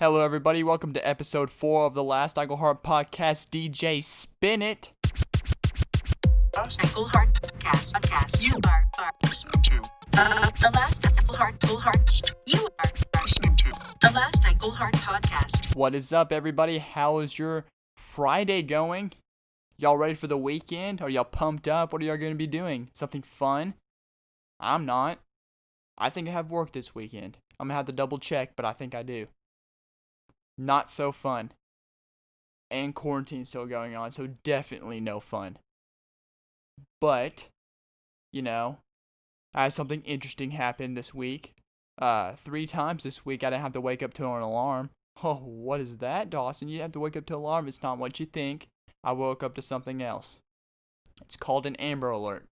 Hello, everybody. Welcome to episode 4 of the Last Ankle Heart podcast. DJ, spin it. Last Ankle Heart podcast. You are listening to the Last Ankle Heart. You are listening to the Last Ankle Heart podcast. What is up, everybody? How is your Friday going? Y'all ready for the weekend? Are y'all pumped up? What are y'all going to be doing? Something fun? I'm not. I think I have work this weekend. I'm going to have to double check, but I think I do. Not so fun. And quarantine still going on, so definitely no fun. But, I had something interesting happen this week. 3 times this week I didn't have to wake up to an alarm. Oh, what is that, Dawson? You have to wake up to an alarm. It's not what you think. I woke up to something else. It's called an Amber Alert.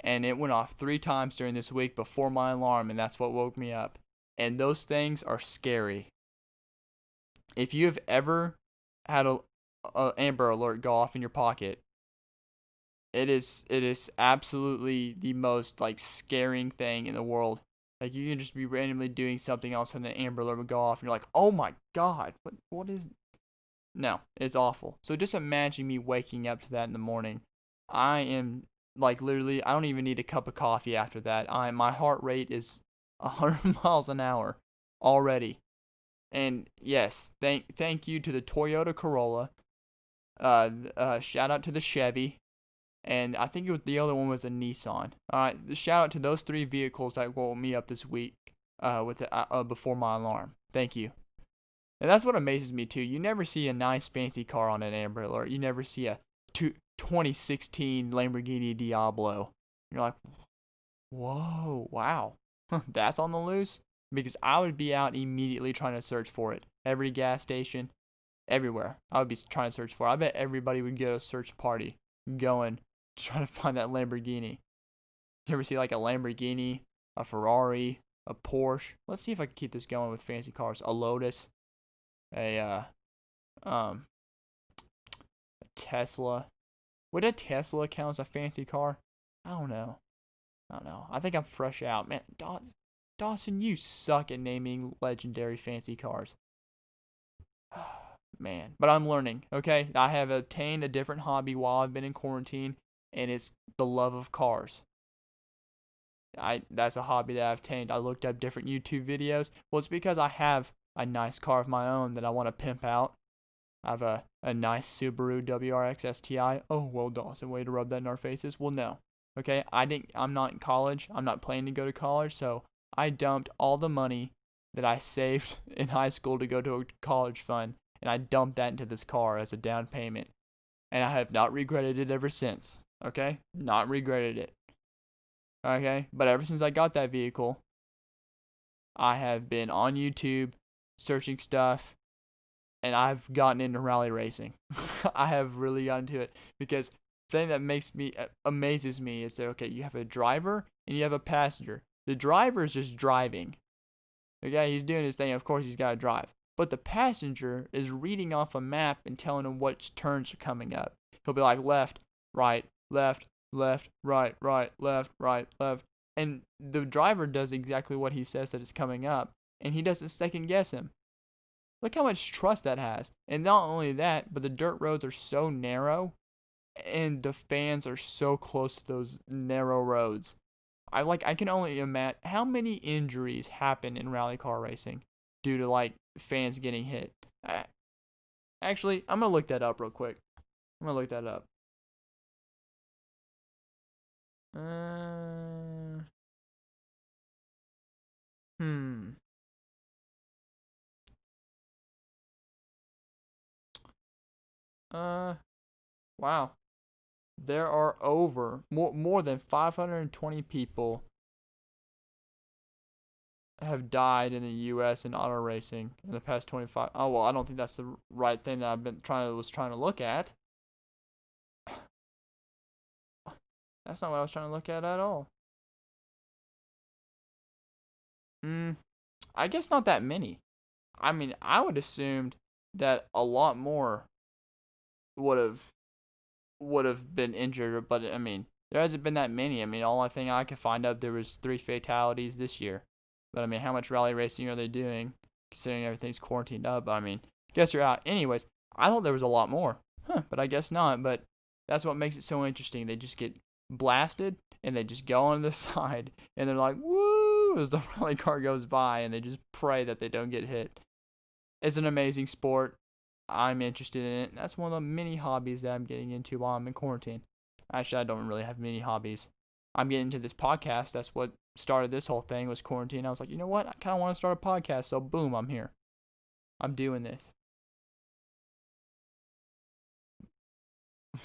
And it went off 3 times during this week before my alarm, and that's what woke me up. And those things are scary. If you have ever had a Amber Alert go off in your pocket, it is absolutely the most scaring thing in the world. Like, you can just be randomly doing something else and an Amber Alert would go off and you're like, oh my god, what is? No, it's awful. So just imagine me waking up to that in the morning. I am literally, I don't even need a cup of coffee after that. My heart rate is 100 miles an hour already. And yes, thank you to the Toyota Corolla. Shout out to the Chevy. And I think the other one was a Nissan. Alright, shout out to those 3 vehicles that woke me up this week before my alarm. Thank you. And that's what amazes me too. You never see a nice fancy car on an Amber Alert. You never see a 2016 Lamborghini Diablo. You're like, whoa, wow. That's on the loose? Because I would be out immediately trying to search for it. Every gas station, everywhere. I would be trying to search for it. I bet everybody would get a search party going to try to find that Lamborghini. You ever see a Lamborghini, a Ferrari, a Porsche? Let's see if I can keep this going with fancy cars. A Lotus, a Tesla. Would a Tesla count as a fancy car? I don't know. I think I'm fresh out. Man, Dawson, you suck at naming legendary fancy cars. Man, but I'm learning, okay? I have obtained a different hobby while I've been in quarantine, and it's the love of cars. That's a hobby that I've obtained. I looked up different YouTube videos. Well, it's because I have a nice car of my own that I want to pimp out. I have a nice Subaru WRX STI. Oh, well, Dawson, way to rub that in our faces. Well, no. Okay, I'm not in college. I'm not planning to go to college, so I dumped all the money that I saved in high school to go to a college fund, and I dumped that into this car as a down payment. And I have not regretted it ever since. Okay? Not regretted it. Okay? But ever since I got that vehicle, I have been on YouTube searching stuff, and I've gotten into rally racing. I have really gotten into it because the thing that amazes me is that, okay, you have a driver and you have a passenger. The driver is just driving. Okay, he's doing his thing. Of course, he's got to drive. But the passenger is reading off a map and telling him which turns are coming up. He'll be like left, right, left, left, right, right, left, right, left. And the driver does exactly what he says that is coming up. And he doesn't second guess him. Look how much trust that has. And not only that, but the dirt roads are so narrow. And the fans are so close to those narrow roads. I can only imagine how many injuries happen in rally car racing due to fans getting hit. Actually, I'm gonna look that up real quick. I'm gonna look that up. Wow. There are more than 520 people have died in the U.S. in auto racing in the past 25. Oh, well, I don't think that's the right thing that I've been was trying to look at. That's not what I was trying to look at all. I guess not that many. I mean, I would assumed that a lot more would have been injured, but I mean, there hasn't been that many. I mean, all I think I could find out there was 3 fatalities this year. But I mean, how much rally racing are they doing? considering everything's quarantined up. But I mean, guess you're out. Anyways, I thought there was a lot more, but I guess not. But that's what makes it so interesting. They just get blasted and they just go on the side and they're like, woo, as the rally car goes by, and they just pray that they don't get hit. It's an amazing sport. I'm interested in it. That's one of the many hobbies that I'm getting into while I'm in quarantine. Actually, I don't really have many hobbies. I'm getting into this podcast. That's what started this whole thing, was quarantine. I was like, you know what? I kind of want to start a podcast. So boom, I'm here. I'm doing this.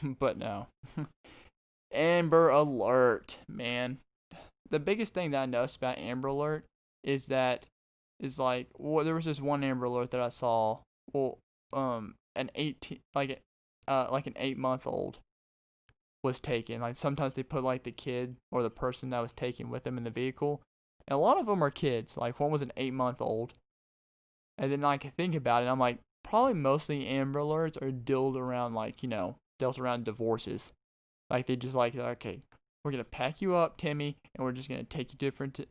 But no. Amber Alert, man. The biggest thing that I noticed about Amber Alert is that there was this one Amber Alert that I saw. Well, an 18 like an 8-month-old was taken. Like sometimes they put like the kid or the person that was taken with them in the vehicle, and a lot of them are kids. Like one was an 8-month-old, and then like I think about it, I'm like, probably mostly Amber Alerts are dealt around divorces. Like they just like, okay, we're gonna pack you up, Timmy, and we're just gonna take you different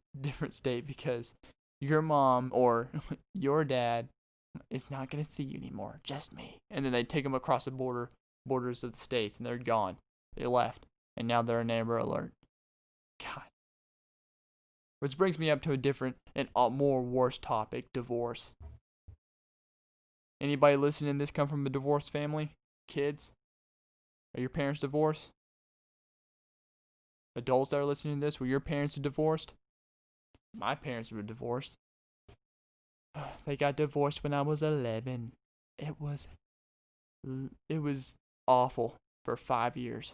state because your mom or your dad is not gonna see you anymore, just me. And then they take them across the borders of the states, and they're gone. They left, and now they're an Amber Alert. God. Which brings me up to a different and more worse topic: divorce. Anybody listening to this come from a divorced family? Kids? Are your parents divorced? Adults that are listening to this, were your parents divorced? My parents were divorced. They got divorced when I was 11. It was awful for 5 years.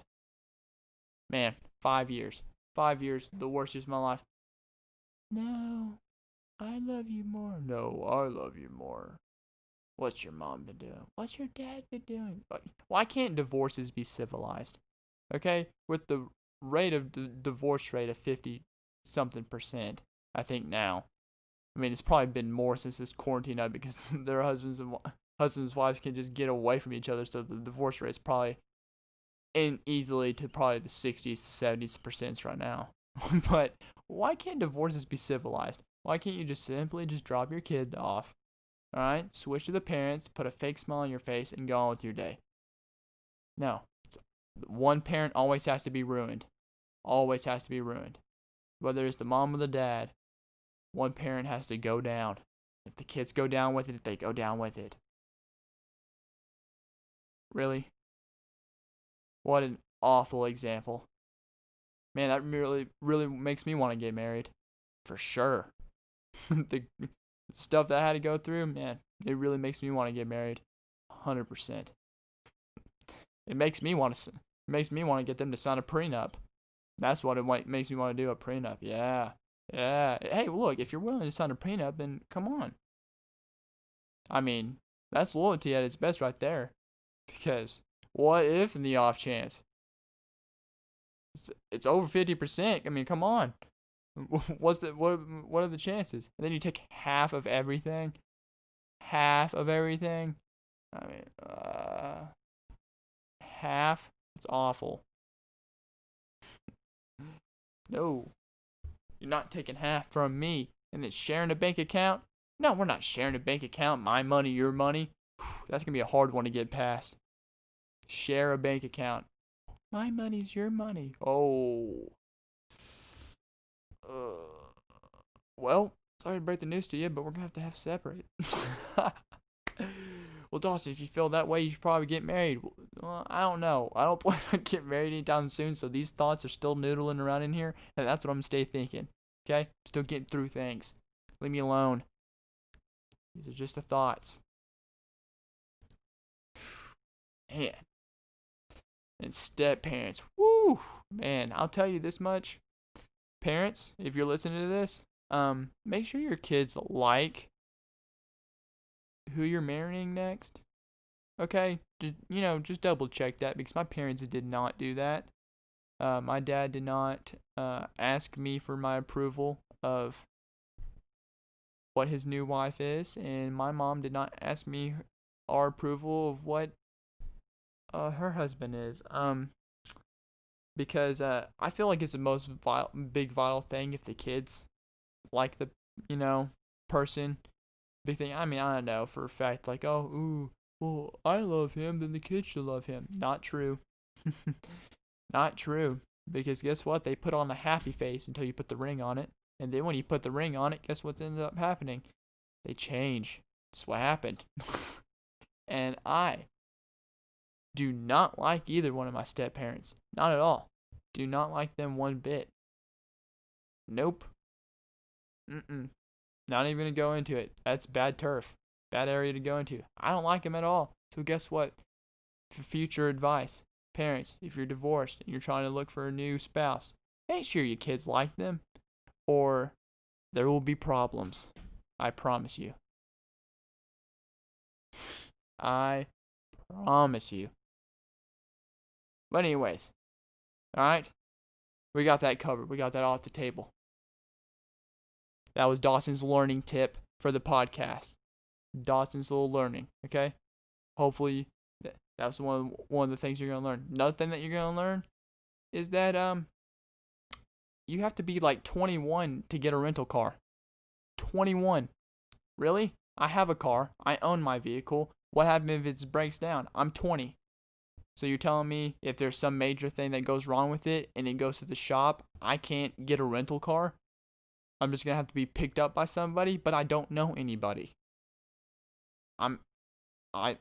Man, 5 years. 5 years, the worst years of my life. No, I love you more. No, I love you more. What's your mom been doing? What's your dad been doing? Why can't divorces be civilized? Okay, with the rate of divorce rate of 50-something%, I think now. I mean, it's probably been more since this quarantine up because their husbands and wives can just get away from each other, so the divorce rate is probably easily to probably the 60s to 70% right now. But why can't divorces be civilized? Why can't you just simply drop your kid off? All right, switch to the parents, put a fake smile on your face, and go on with your day. No, one parent always has to be ruined. Always has to be ruined. Whether it's the mom or the dad, one parent has to go down. If the kids go down with it, they go down with it. Really? What an awful example. Man, that really makes me want to get married. For sure. The stuff that I had to go through, man, it really makes me want to get married. 100%. It makes me want to get them to sign a prenup. That's what it makes me want to do, a prenup. Yeah. Hey, look, if you're willing to sign a prenup, then come on. I mean, that's loyalty at its best right there. Because what if in the off chance? It's over 50%. I mean, come on. What are the chances? And then you take half of everything. Half of everything. I mean, half. It's awful. No. You're not taking half from me and then sharing a bank account. No, we're not sharing a bank account. My money, your money. That's going to be a hard one to get past. Share a bank account. My money's your money. Oh. Well, sorry to break the news to you, but we're going to have separate. Well, Dawson, if you feel that way, you should probably get married. Well, I don't know. I don't plan on getting married anytime soon, so these thoughts are still noodling around in here, and that's what I'm going to stay thinking. Okay? Still getting through things. Leave me alone. These are just the thoughts. Man. And step parents. Woo! Man, I'll tell you this much. Parents, if you're listening to this, make sure your kids like who you're marrying next. Okay? Just double check that, because my parents did not do that. My dad did not ask me for my approval of what his new wife is, and my mom did not ask me our approval of what her husband is. Because I feel like it's the most vital thing if the kids like the person. big thing. I mean, I don't know for a fact, like, oh, ooh, well, I love him, then the kids should love him. Not true. Not true. Because guess what? They put on a happy face until you put the ring on it. And then when you put the ring on it, guess what ends up happening? They change. That's what happened. And I do not like either one of my step parents. Not at all. Do not like them one bit. Nope. Not even gonna go into it. That's bad turf. Bad area to go into. I don't like them at all. So guess what? For future advice, parents, if you're divorced and you're trying to look for a new spouse, make sure your kids like them, or there will be problems. I promise you. I promise you. But anyways, alright? We got that covered. We got that off the table. That was Dawson's learning tip for the podcast. Dawson's little learning, okay? Hopefully, that's one of the things you're going to learn. Another thing that you're going to learn is that you have to be like 21 to get a rental car. 21. Really? I have a car. I own my vehicle. What happens if it breaks down? I'm 20. So you're telling me if there's some major thing that goes wrong with it and it goes to the shop, I can't get a rental car? I'm just going to have to be picked up by somebody, but I don't know anybody. I'm out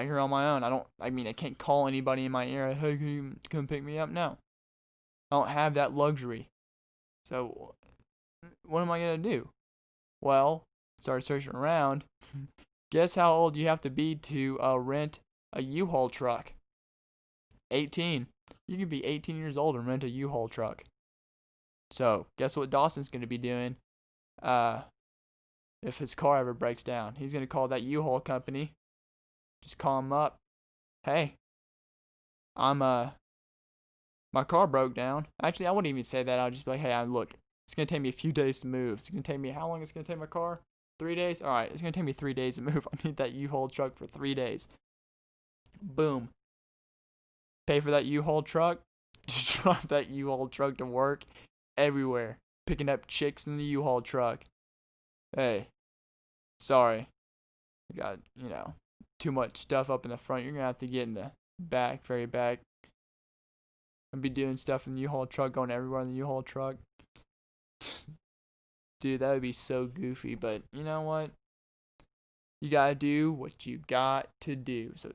here on my own. I can't call anybody in my area, hey, can you come pick me up? No. I don't have that luxury. So what am I going to do? Well, start searching around. Guess how old you have to be to rent a U-Haul truck? 18. You can be 18 years old and rent a U-Haul truck. So, guess what Dawson's going to be doing if his car ever breaks down? He's going to call that U-Haul company. Just call him up. Hey, my car broke down. Actually, I wouldn't even say that. I'll just be like, hey, look, it's going to take me a few days to move. It's going to take me, how long it's going to take my car? 3 days? All right, it's going to take me 3 days to move. I need that U-Haul truck for 3 days. Boom. Pay for that U-Haul truck. Just drive that U-Haul truck to work everywhere. Picking up chicks in the U-Haul truck. Hey, sorry. I got, too much stuff up in the front. You're going to have to get in the back, very back. I'll be doing stuff in the U-Haul truck, going everywhere in the U-Haul truck. Dude, that would be so goofy, but you know what? You gotta do what you got to do. So,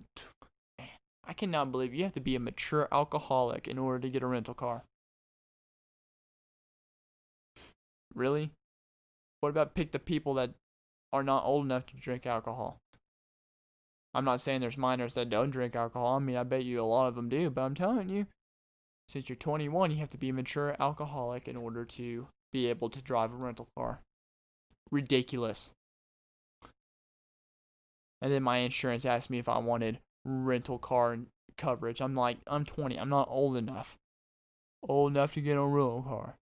man, I cannot believe you have to be a mature alcoholic in order to get a rental car. Really? What about pick the people that are not old enough to drink alcohol? I'm not saying there's minors that don't drink alcohol. I mean, I bet you a lot of them do, but I'm telling you, since you're 21, you have to be a mature alcoholic in order to be able to drive a rental car. Ridiculous. And then my insurance asked me if I wanted rental car coverage. I'm like, I'm 20. I'm not old enough. Old enough to get a rental car.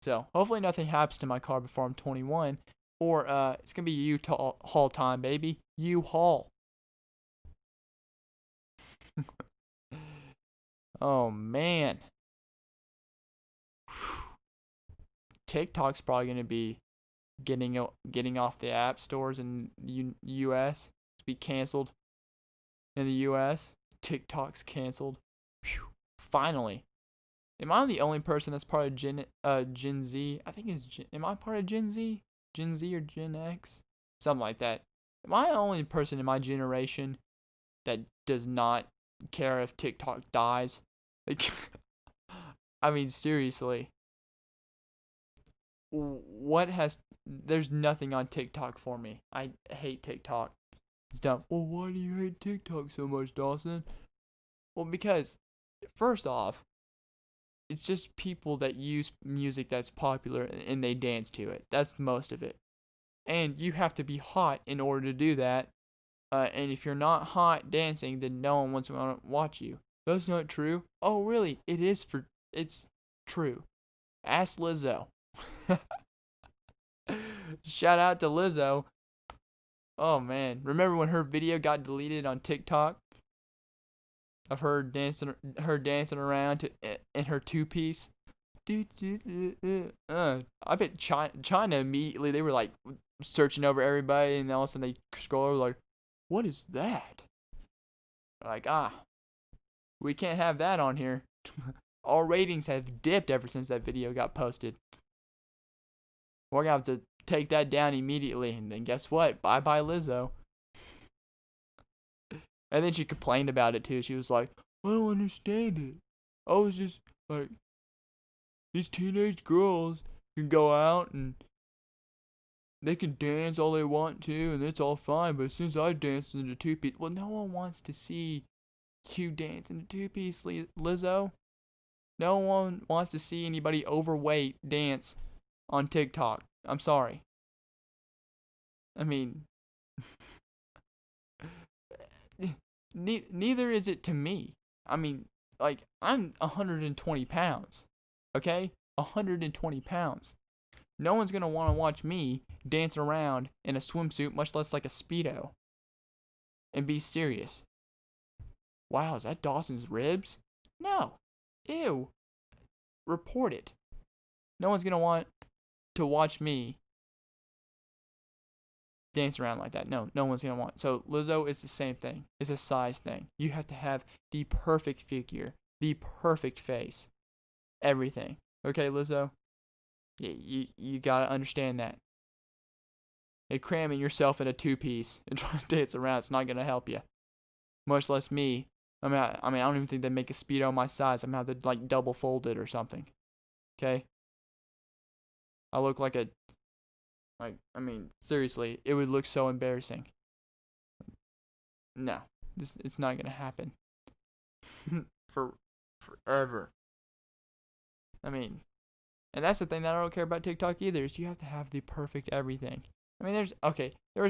So, hopefully nothing happens to my car before I'm 21. Or, it's going to be U-Haul time, baby. U-Haul. Oh, man. TikTok's probably going to be getting off the app stores in the U.S. to be canceled in the U.S. TikTok's canceled. Whew. Finally. Am I the only person that's part of Gen Z? I think it's am I part of Gen Z? Gen Z or Gen X? Something like that. Am I the only person in my generation that does not care if TikTok dies? Like, I mean, seriously. There's nothing on TikTok for me. I hate TikTok. It's dumb. Well, why do you hate TikTok so much, Dawson? Well, because, first off, it's just people that use music that's popular and they dance to it. That's most of it. And you have to be hot in order to do that. And if you're not hot dancing, then no one wants to watch you. That's not true. Oh, really? It's true. Ask Lizzo. Shout out to Lizzo. Oh man, remember when her video got deleted on TikTok of her dancing around in her two-piece? I bet China immediately, they were like searching over everybody, and all of a sudden they scroll over like, what is that? Like, we can't have that on here. Our ratings have dipped ever since that video got posted. We're gonna have to take that down immediately, and then guess what? Bye bye Lizzo. And then she complained about it too. She was like, I don't understand it. I was just like, these teenage girls can go out and they can dance all they want to, and it's all fine. But since I danced in a two-piece, well, no one wants to see you dance in a two-piece, Lizzo. No one wants to see anybody overweight dance on TikTok. I'm sorry. I mean, neither is it to me. I mean, like, I'm 120 pounds. Okay? 120 pounds. No one's going to want to watch me dance around in a swimsuit, much less like a Speedo, and be serious. Wow, is that Dawson's ribs? No. Ew. Report it. No one's going to want to watch me dance around like that. No one's going to want. So Lizzo is the same thing. It's a size thing. You have to have the perfect figure, the perfect face, everything. Okay, Lizzo? You got to understand that. And cramming yourself in a two-piece and trying to dance around, it's not going to help you. Much less me. I don't even think they make a Speedo my size. I'm going to have to, like, double fold it or something. Okay? I look like a... seriously, it would look so embarrassing. No. It's not going to happen. Forever. And that's the thing that I don't care about TikTok either, is you have to have the perfect everything. There's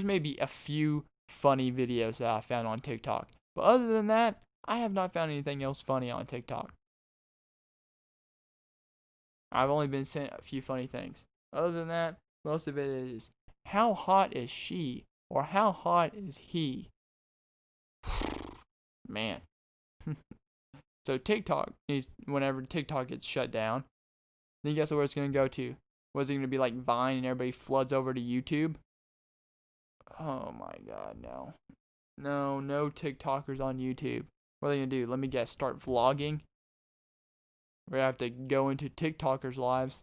maybe a few funny videos that I found on TikTok. But other than that, I have not found anything else funny on TikTok. I've only been sent a few funny things. Other than that, most of it is, how hot is she? Or how hot is he? Man. So TikTok whenever TikTok gets shut down, then guess where it's going to go to? Was it going to be like Vine and everybody floods over to YouTube? Oh my god, no. No TikTokers on YouTube. What are they going to do? Let me guess, start vlogging? We're going to have to go into TikTokers' lives,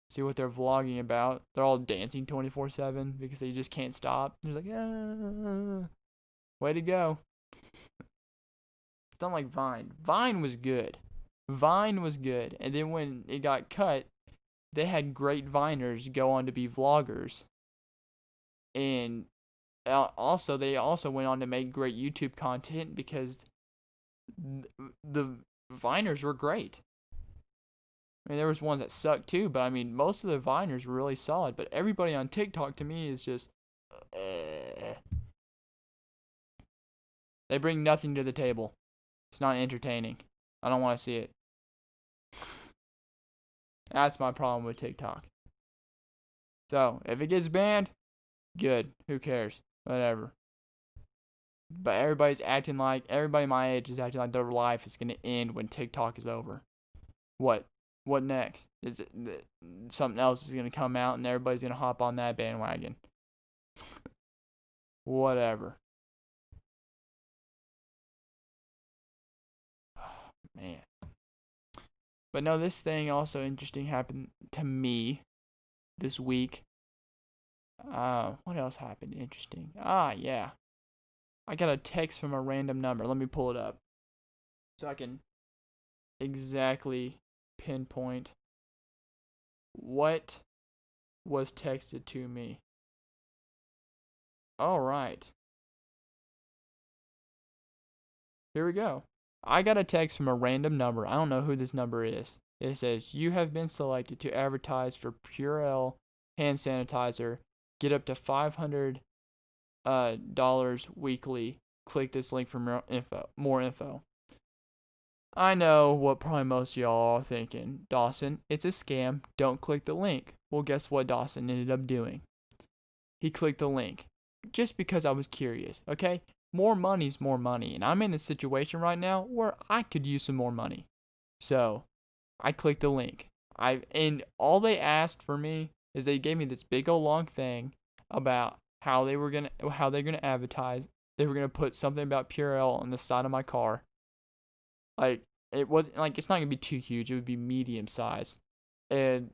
see what they're vlogging about. They're all dancing 24/7 because they just can't stop. They're like, way to go. It's not like Vine. Vine was good. And then when it got cut, they had great Viners go on to be vloggers. And they also went on to make great YouTube content because the Viners were great. There was ones that sucked too, but most of the Viners were really solid. But everybody on TikTok to me is just, they bring nothing to the table. It's not entertaining. I don't want to see it. That's my problem with TikTok. So, if it gets banned, good. Who cares? Whatever. But everybody my age is acting like their life is going to end when TikTok is over. What next? Is it something else is going to come out and everybody's going to hop on that bandwagon? Whatever. Oh, man. But no, this thing also interesting happened to me this week. What else happened interesting? Yeah. I got a text from a random number. Let me pull it up so I can exactly pinpoint what was texted to me. All right. Here we go. I got a text from a random number. I don't know who this number is. It says, you have been selected to advertise for Purell hand sanitizer. Get up to $500 weekly. Click this link for more info. I know what probably most of y'all are thinking. Dawson, it's a scam. Don't click the link. Well, guess what Dawson ended up doing? He clicked the link. Just because I was curious, okay? More money's more money, and I'm in this situation right now where I could use some more money. So, I clicked the link. And all they asked for me is they gave me this big old long thing about how they're gonna advertise. They were gonna put something about Purell on the side of my car. Like it was like it's not gonna be too huge. It would be medium size. And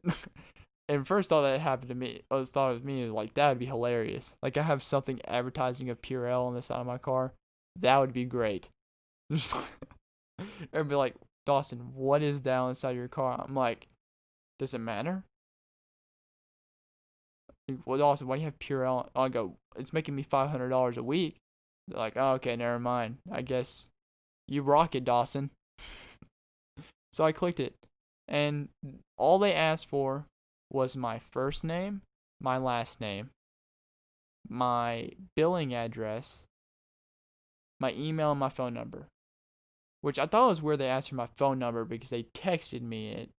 and first thought that happened to me, I was thought of me was like that would be hilarious. Like I have something advertising of Purell on the side of my car. That would be great. Just and be like, Dawson, what is that on the side of your car? I'm like, does it matter? Like, well, Dawson, why do you have Purell? I go, it's making me $500 a week. They're like, oh, okay, never mind. I guess you rock it, Dawson. So I clicked it, and all they asked for was my first name, my last name, my billing address, my email, and my phone number. Which I thought was where they asked for my phone number because they texted me it.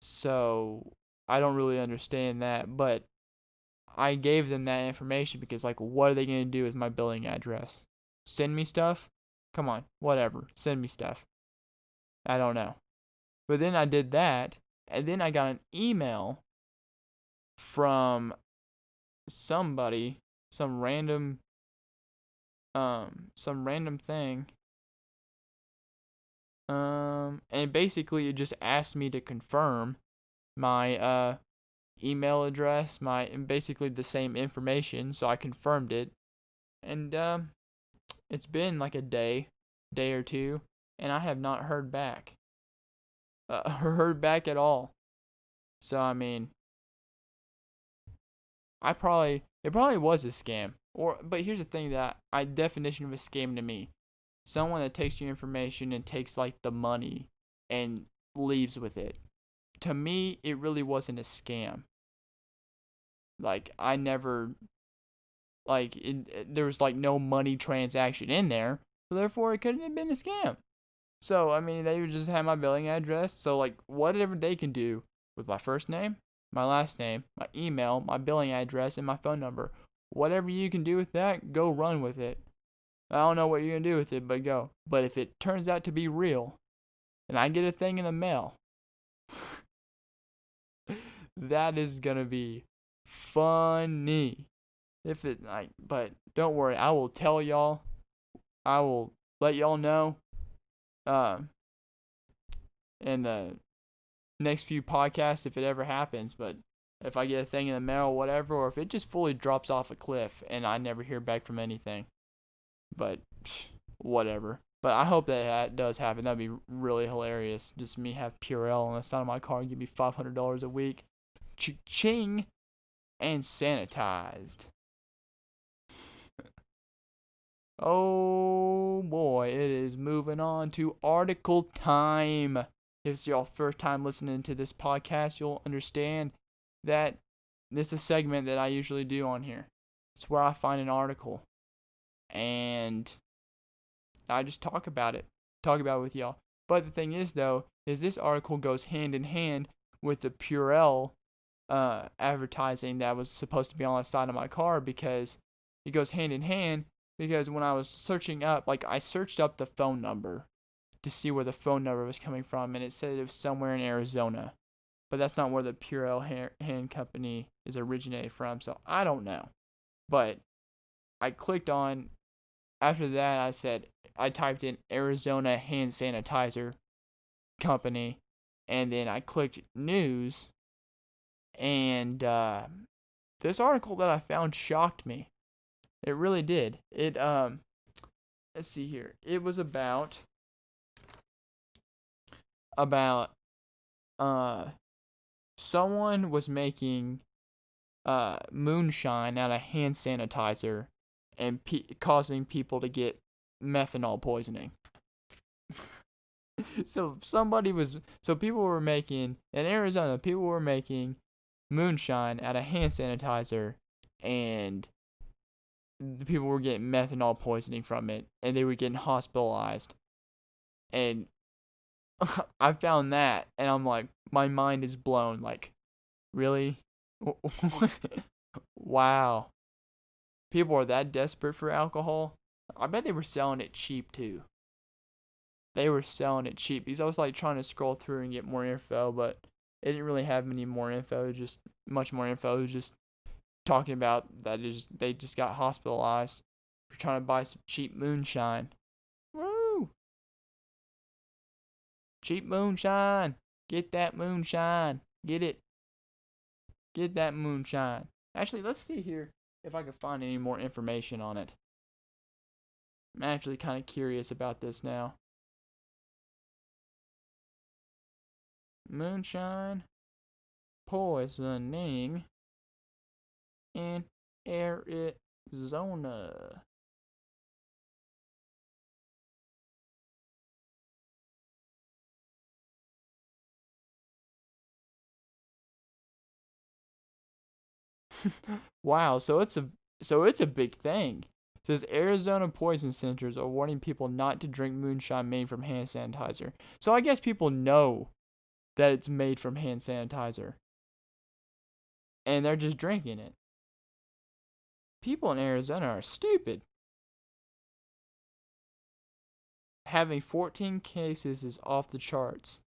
So I don't really understand that, but I gave them that information because, like, what are they going to do with my billing address? Send me stuff? Come on, whatever. Send me stuff. I don't know. But then I did that, and then I got an email from somebody, some random thing. And basically it just asked me to confirm my email address, and basically the same information, so I confirmed it. And it's been like a day or two, and I have not heard back. Heard back at all. So I mean, it probably was a scam. But here's the thing definition of a scam to me. Someone that takes your information and takes like the money and leaves with it. To me, it really wasn't a scam. Like I never there was like no money transaction in there, so therefore it couldn't have been a scam. So I mean, they would just have my billing address. So like whatever they can do with my first name, my last name, my email, my billing address, and my phone number, whatever you can do with that, go run with it. I don't know what you're going to do with it, but go. But if it turns out to be real, and I get a thing in the mail, that is going to be funny. But don't worry, I will tell y'all. I will let y'all know in the next few podcasts if it ever happens. But if I get a thing in the mail or whatever, or if it just fully drops off a cliff and I never hear back from anything. But whatever. But I hope that does happen. That'd be really hilarious. Just me have Purell on the side of my car and give me $500 a week. Ching and sanitized. Oh boy, it is moving on to article time. If it's your first time listening to this podcast, you'll understand that this is a segment that I usually do on here. It's where I find an article and I just talk about it with y'all. But the thing is, though, is this article goes hand in hand with the Purell advertising that was supposed to be on the side of my car, because it goes hand in hand. Because when I was searching up, I searched up the phone number to see where the phone number was coming from, and it said it was somewhere in Arizona. But that's not where the Purell hand company is originated from, so I don't know. But I clicked on, after that I typed in Arizona hand sanitizer company, and then I clicked news, and this article that I found shocked me. It really did. Let's see here. It was about someone was making moonshine out of hand sanitizer and causing people to get methanol poisoning. So people were making, in Arizona, people were making moonshine out of hand sanitizer, and the people were getting methanol poisoning from it, and they were getting hospitalized. And I found that, and I'm like, my mind is blown. Like, really? Wow. People are that desperate for alcohol? I bet they were selling it cheap, too. They were selling it cheap, because I was, trying to scroll through and get more info, but It didn't really have any more info, just much more info. It was just talking about that they just got hospitalized for trying to buy some cheap moonshine. Woo! Cheap moonshine. Get that moonshine. Get it. Get that moonshine. Actually, let's see here if I can find any more information on it. I'm actually kind of curious about this now. Moonshine poisoning in Arizona. Wow, so it's a big thing. It says Arizona poison centers are warning people not to drink moonshine made from hand sanitizer. So I guess people know that it's made from hand sanitizer. And they're just drinking it. People in Arizona are stupid. Having 14 cases is off the charts,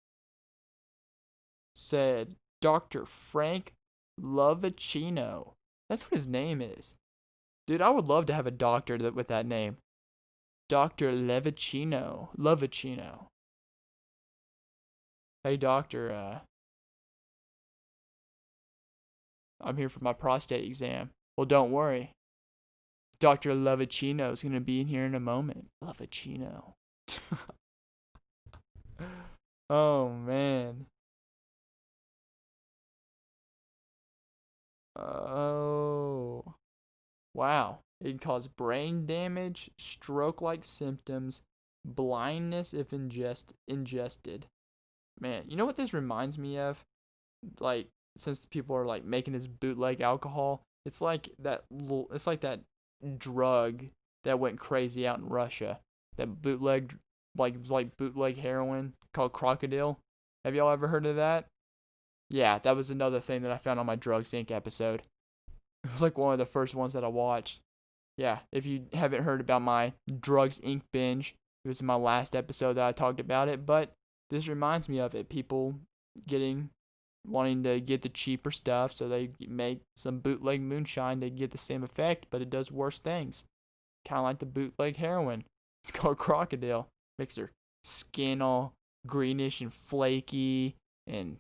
said Dr. Frank Lovicino. That's what his name is. Dude, I would love to have a doctor with that name. Dr. Lovicino. Hey, doctor, I'm here for my prostate exam. Well, don't worry. Dr. Lovicino is going to be in here in a moment. Lovicino. Oh, man. Oh. Wow. It can cause brain damage, stroke-like symptoms, blindness if ingested. Man, you know what this reminds me of? Like, since people are like making this bootleg alcohol, it's like that drug that went crazy out in Russia. That bootleg, like bootleg heroin called Crocodile. Have y'all ever heard of that? Yeah, that was another thing that I found on my Drugs Inc. episode. It was like one of the first ones that I watched. Yeah, if you haven't heard about my Drugs Inc. binge, it was in my last episode that I talked about it, but this reminds me of it. People wanting to get the cheaper stuff, so they make some bootleg moonshine to get the same effect, but it does worse things. Kind of like the bootleg heroin. It's called Crocodile. Makes your skin all greenish and flaky, and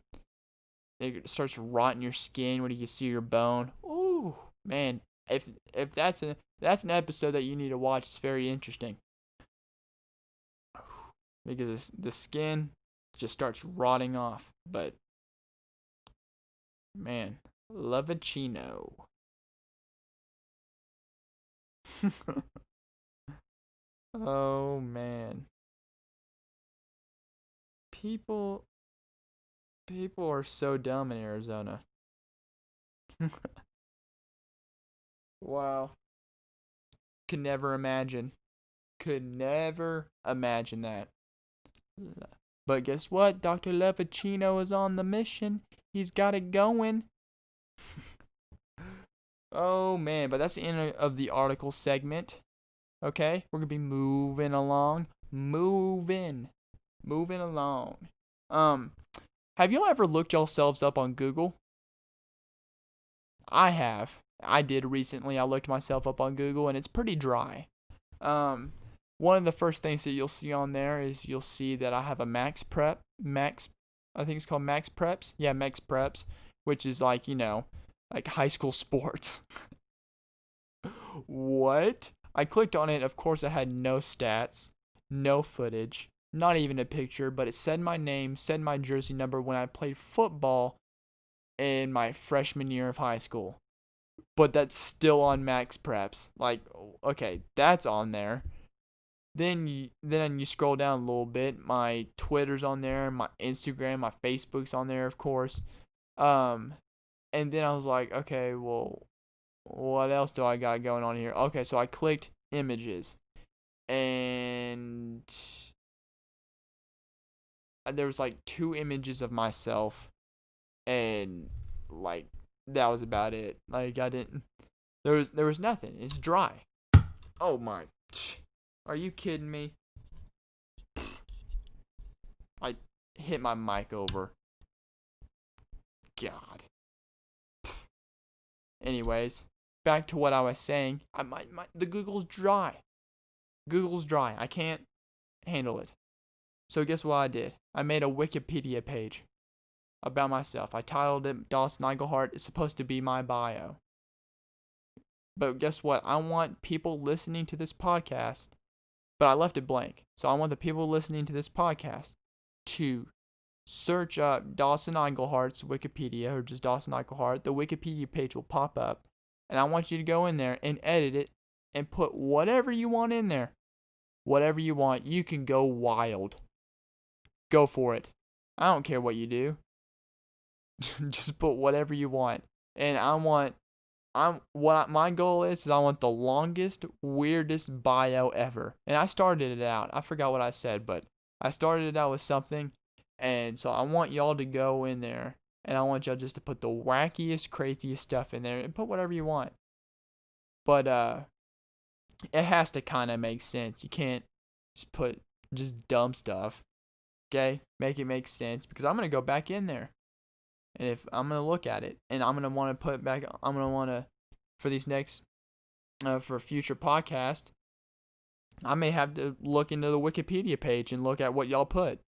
it starts rotting your skin when you can see your bone. Ooh, man! If that's an episode that you need to watch. It's very interesting because the skin just starts rotting off. But man, Lovicino. Oh man, people are so dumb in Arizona. Wow. Could never imagine. Could never imagine that. But guess what? Dr. Levicino is on the mission. He's got it going. Oh man, but that's the end of the article segment. Okay, we're gonna be moving along. Moving along. Have y'all ever looked yourselves up on Google? I have. I did recently. I looked myself up on Google, and it's pretty dry. One of the first things that you'll see on there is you'll see that I have a I think it's called Max Preps. Yeah, Max Preps, which is like, like high school sports. What? I clicked on it. Of course, it had no stats, no footage, not even a picture, but it said my name, said my jersey number when I played football in my freshman year of high school. But that's still on Max Preps. Like, okay, that's on there. Then you scroll down a little bit. My Twitter's on there, my Instagram, my Facebook's on there, of course. And then I was like, okay, well, what else do I got going on here? Okay, so I clicked images, and there was like 2 images of myself, and like that was about it. Like I didn't. There was nothing. It's dry. Oh my. Are you kidding me? I hit my mic over. God. Anyways, back to what I was saying. The Google's dry. Google's dry. I can't handle it. So guess what I did? I made a Wikipedia page about myself. I titled it Dawson Eichelhart. It's supposed to be my bio. But guess what? I want people listening to this podcast, but I left it blank. So I want the people listening to this podcast to search up Dawson Eichelhart's Wikipedia, or just Dawson Eichelhart. The Wikipedia page will pop up, and I want you to go in there and edit it and put whatever you want in there. Whatever you want. You can go wild. Go for it. I don't care what you do. Just put whatever you want. And my goal is I want the longest, weirdest bio ever. And I started it out. I forgot what I said, but I started it out with something. And so I want y'all to go in there, and I want y'all just to put the wackiest, craziest stuff in there and put whatever you want. But it has to kind of make sense. You can't just put just dumb stuff. Okay? Make it make sense, because I'm going to go back in there. And if I'm going to look at it, and I'm going to want to put it back, I'm going to want to, for these next, for future podcast, I may have to look into the Wikipedia page and look at what y'all put.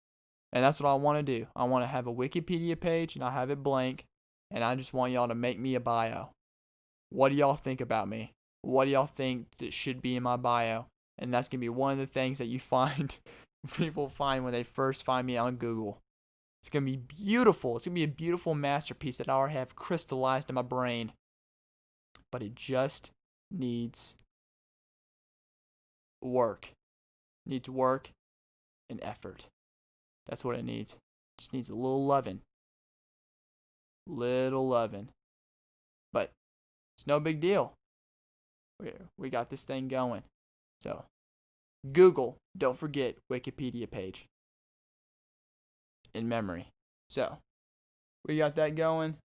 And that's what I want to do. I want to have a Wikipedia page, and I have it blank, and I just want y'all to make me a bio. What do y'all think about me? What do y'all think that should be in my bio? And that's going to be one of the things that you find, people find when they first find me on Google. It's going to be beautiful. It's going to be a beautiful masterpiece that I already have crystallized in my brain. But it just needs work. It needs work and effort. That's what it needs. It just needs a little loving. Little loving. But it's no big deal. We got this thing going. So, Google, don't forget Wikipedia page. In memory. So, we got that going.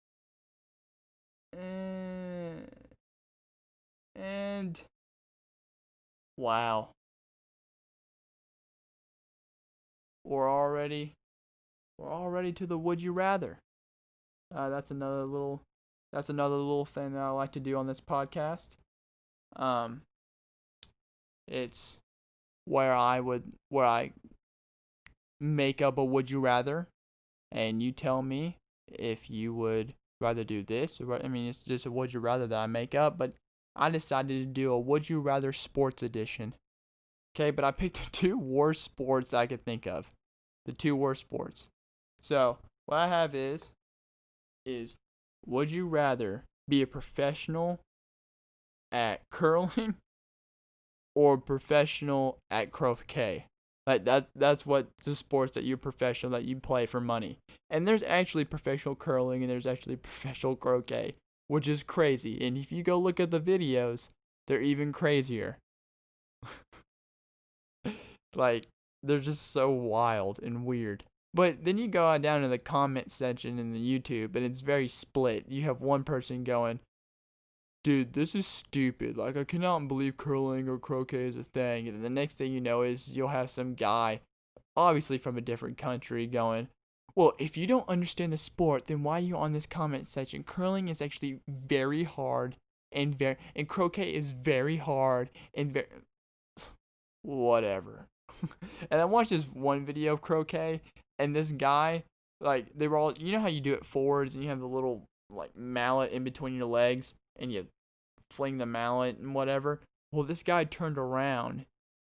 And wow. We're already to the would you rather. That's another little thing that I like to do on this podcast. It's where I make up a would you rather, and you tell me if you would rather do this. It's just a would you rather that I make up, but I decided to do a would you rather sports edition. Okay, but I picked the two worst sports that I could think of. The two worst sports. So, what I have is would you rather be a professional at curling or professional at croquet? Like that's what the sports that you're professional, that you play for money. And there's actually professional curling and there's actually professional croquet, which is crazy. And if you go look at the videos, they're even crazier. Like, they're just so wild and weird. But then you go down to the comment section in the YouTube, and it's very split. You have one person going, dude, this is stupid. Like, I cannot believe curling or croquet is a thing. And then the next thing you know is you'll have some guy, obviously from a different country, going, well, if you don't understand the sport, then why are you on this comment section? Curling is actually very hard, and croquet is very hard, and whatever. And I watched this one video of croquet, and this guy, like, they were all, you know how you do it forwards, and you have the little, like, mallet in between your legs, and you fling the mallet and whatever. Well, this guy turned around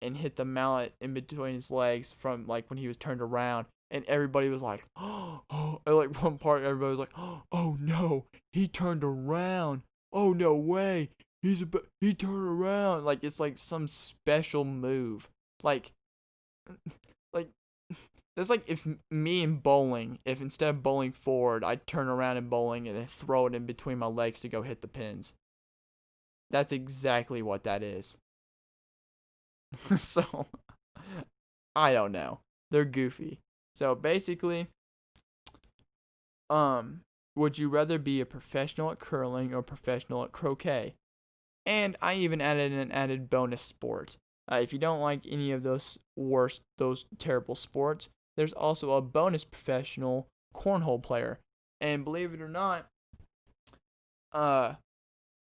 and hit the mallet in between his legs from, like, when he was turned around, and everybody was like, oh, and, like, one part, everybody was like, oh, no, he turned around. Oh, no way. He turned around. Like, it's like some special move. Like, that's like if me in bowling, if instead of bowling forward, I turn around in bowling and then throw it in between my legs to go hit the pins. That's exactly what that is. So, I don't know. They're goofy. So, basically, would you rather be a professional at curling or professional at croquet? And I even added an added bonus sport. If you don't like any of those terrible sports, there's also a bonus professional cornhole player. And believe it or not,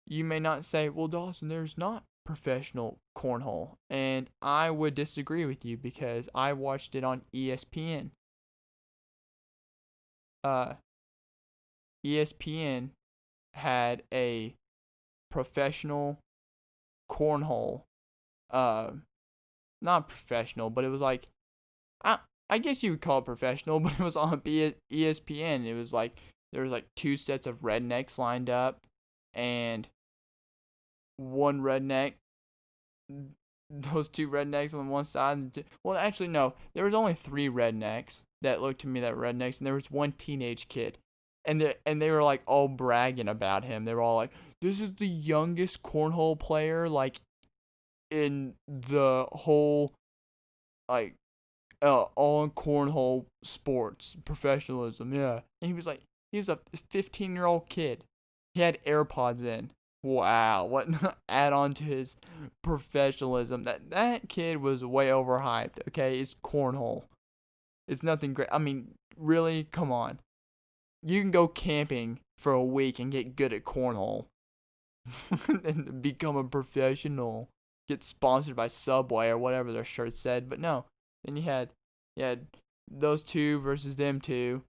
you may not say, well, Dawson, there's not professional cornhole. And I would disagree with you because I watched it on ESPN. Uh, ESPN had a professional cornhole. Not professional, but it was like, I, I guess you would call it professional, but it was on ESPN. It was like, there was like two sets of rednecks lined up, and one redneck, those two rednecks on one side. Well, actually, no. There was only three rednecks that looked to me that were rednecks, and there was one teenage kid. And they were like all bragging about him. They were all like, "This is the youngest cornhole player like in the whole like all in cornhole sports professionalism." Yeah, and he was a 15-year-old kid. He had AirPods in. Wow, what add on to his professionalism? That kid was way overhyped. Okay, it's cornhole. It's nothing great. I mean, really, come on. You can go camping for a week and get good at cornhole, and become a professional. Get sponsored by Subway or whatever their shirt said. But no, then you had those two versus them two.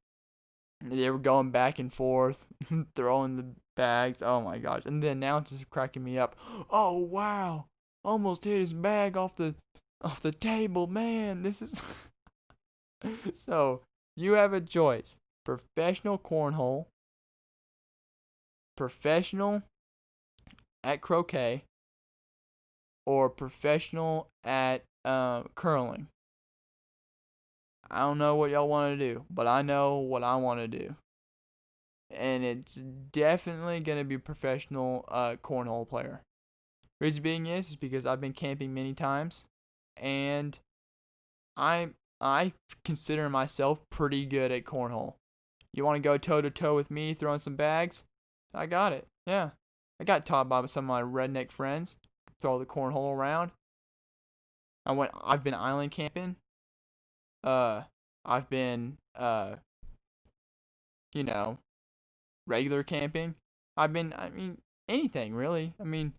They were going back and forth, throwing the bags. Oh my gosh. And the announcers are cracking me up. Oh wow. Almost hit his bag off the table. Man, this is so you have a choice. Professional cornhole, professional at croquet, or professional at curling. I don't know what y'all want to do, but I know what I want to do. And it's definitely going to be professional cornhole player. Reason being is because I've been camping many times, and I consider myself pretty good at cornhole. You want to go toe to toe with me throwing some bags? I got it. Yeah. I got taught by some of my redneck friends. Throw the cornhole around. I've been island camping. I've been you know, regular camping. I mean, anything really. I mean,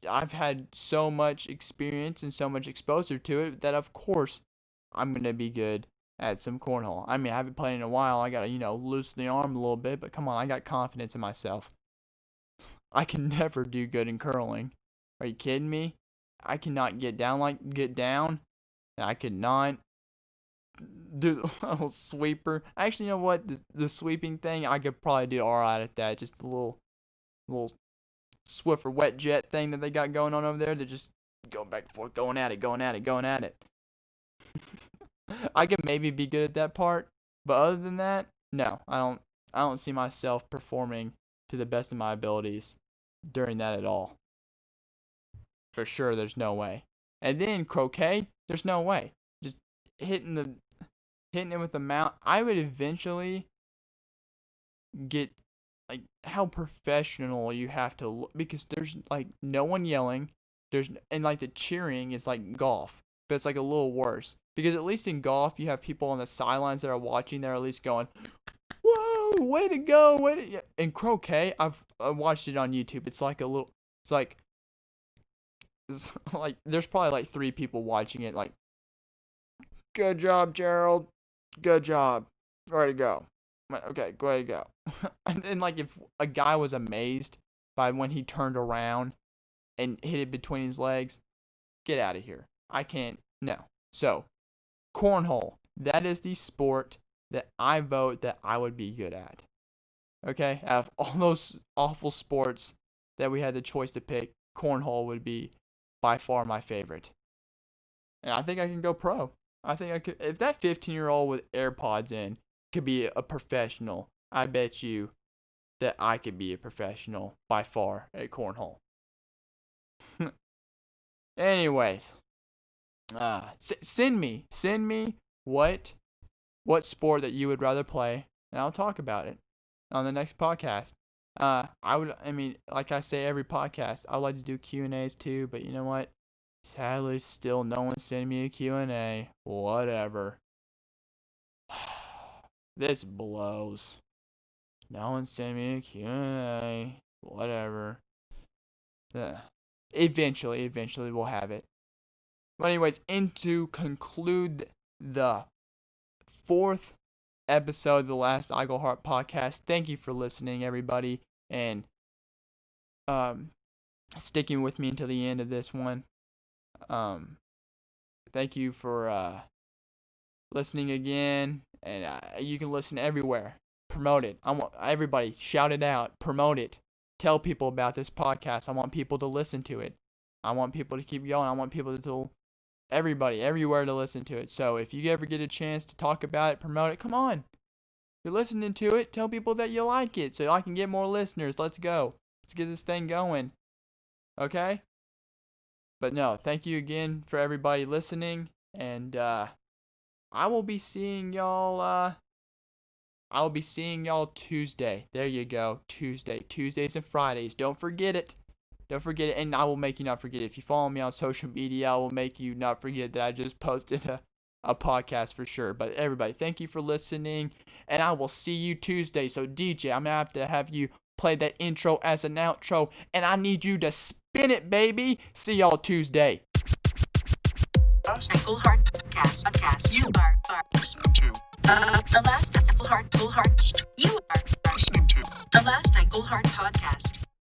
I've had so much experience and so much exposure to it that of course I'm going to be good at some cornhole. I mean, I haven't played in a while. I got to, loosen the arm a little bit, but come on, I got confidence in myself. I can never do good in curling. Are you kidding me? I cannot get down. I could not do the little sweeper. Actually, you know what? The sweeping thing, I could probably do alright at that. Just a little Swiffer wet jet thing that they got going on over there. They're just going back and forth, going at it. I could maybe be good at that part, but other than that, no, I don't see myself performing to the best of my abilities during that at all. For sure, there's no way. And then croquet, there's no way. Just hitting it with the mount. I would eventually get like how professional you have to look, because there's like no one yelling. And like the cheering is like golf, but it's like a little worse, because at least in golf you have people on the sidelines that are watching. They're at least going, "Whoa, way to go, In croquet, I watched it on YouTube. It's like there's probably like 3 people watching it. Like, good job, Gerald. Good job. Way to go. Okay, way to go. And then like if a guy was amazed by when he turned around and hit it between his legs, get out of here. I can't. No. So, cornhole. That is the sport that I vote that I would be good at. Okay? Out of all those awful sports that we had the choice to pick, cornhole would be by far my favorite. And I think I can go pro. I think I could. If that 15-year-old with AirPods in could be a professional, I bet you that I could be a professional by far at cornhole. Anyways, send me what sport that you would rather play, and I'll talk about it on the next podcast. Like I say every podcast, I would like to do Q&As too, but you know what? Sadly, still no one sent me a Q&A. Whatever. This blows. No one sent me a Q&A. Whatever. Eventually we'll have it. But anyways, to conclude the 4th episode of the Last Eagle Heart podcast. Thank you for listening, everybody, and sticking with me until the end of this one. Thank you for listening again, and you can listen everywhere. Promote it. I want everybody, shout it out, promote it, tell people about this podcast. I want people to listen to it. I want people to keep going. I want people to tell everybody, everywhere to listen to it. So if you ever get a chance to talk about it, promote it, come on. You're listening to it, tell people that you like it so I can get more listeners. Let's go. Let's get this thing going. Okay? But no, thank you again for everybody listening, and I will be seeing y'all Tuesday. There you go. Tuesdays and Fridays. Don't forget it. And I will make you not forget it. If you follow me on social media, I will make you not forget that I just posted a podcast for sure. But everybody, thank you for listening, and I will see you Tuesday. So DJ, I'm going to have you play that intro as an outro, and I need you to spin it, baby. See y'all Tuesday. Cool Heart Podcast. You are listening to the Last Cool Heart. You are listening to the Last Cool Heart Podcast.